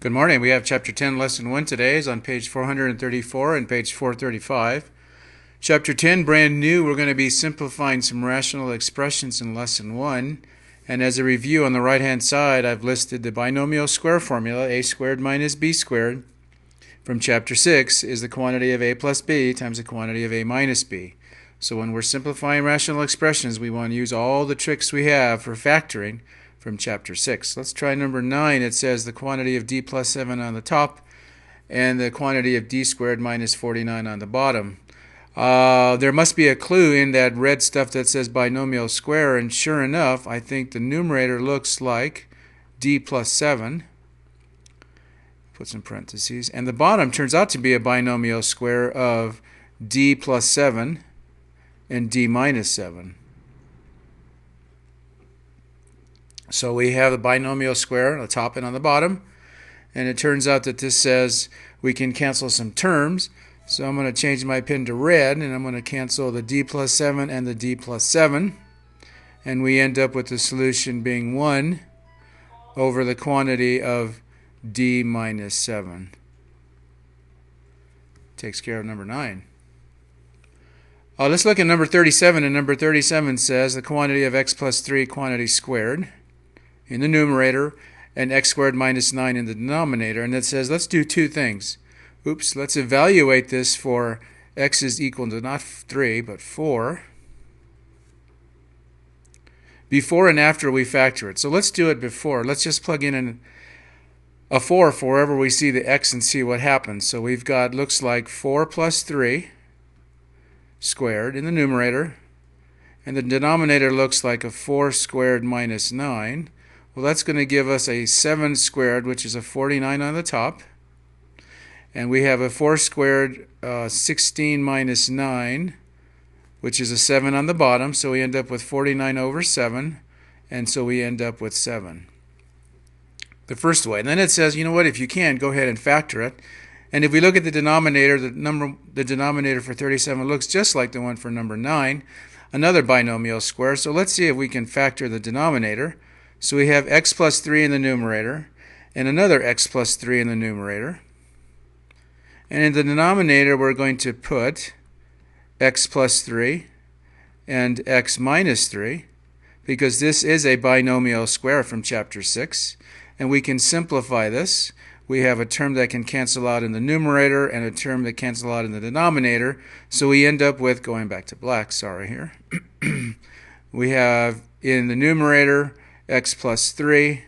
Good morning. We have Chapter 10, Lesson 1 today is on page 434 and page 435. Chapter 10, brand new, we're going to be simplifying some rational expressions in Lesson 1. And as a review, on the right-hand side, I've listed the binomial square formula, a squared minus b squared, from Chapter 6 is the quantity of a plus b times the quantity of a minus b. So when we're simplifying rational expressions, we want to use all the tricks we have for factoring from Chapter 6. Let's try number 9. It says the quantity of d plus 7 on the top and the quantity of d squared minus 49 on the bottom. There must be a clue in that red stuff that says binomial square, and sure enough, I think the numerator looks like d plus 7. Put some parentheses. And the bottom turns out to be a binomial square of d plus 7 and d minus 7. So we have the binomial square on the top and on the bottom, and it turns out that this says we can cancel some terms. So I'm going to change my pen to red, and I'm going to cancel the d plus 7 and the d plus 7, and we end up with the solution being 1 over the quantity of d minus 7. Takes care of number 9. Let's look at number 37, and number 37 says the quantity of x plus 3 quantity squared in the numerator and x squared minus 9 in the denominator. And it says let's do two things. Let's evaluate this for x is equal to not 3 but 4 before and after we factor it. So let's do it before. Let's just plug in a 4 for wherever we see the x and see what happens. So we've got, looks like 4 plus 3 squared in the numerator, and the denominator looks like a 4 squared minus 9. Well, that's going to give us a 7 squared, which is a 49 on the top. And we have a 4 squared 16 minus 9, which is a 7 on the bottom. So we end up with 49 over 7. And so we end up with 7. The first way. And then it says, you know what, if you can, go ahead and factor it. And if we look at the denominator, the denominator for 37 looks just like the one for number 9, another binomial square. So let's see if we can factor the denominator. So we have x plus 3 in the numerator and another x plus 3 in the numerator. And in the denominator, we're going to put x plus 3 and x minus 3 because this is a binomial square from Chapter 6. And we can simplify this. We have a term that can cancel out in the numerator and a term that cancel out in the denominator. So we end up with, going back to black, sorry here, we have in the numerator x plus 3,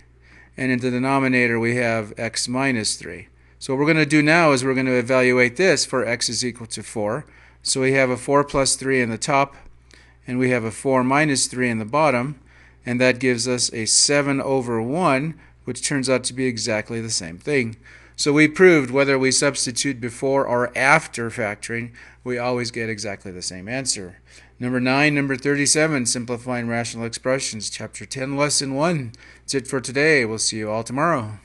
and in the denominator we have x minus 3. So what we're going to do now is we're going to evaluate this for x is equal to 4. So we have a 4 plus 3 in the top, and we have a 4 minus 3 in the bottom, and that gives us a 7 over 1, which turns out to be exactly the same thing. So we proved whether we substitute before or after factoring, we always get exactly the same answer. Number 9, number 37, simplifying rational expressions, Chapter 10, Lesson 1. That's it for today. We'll see you all tomorrow.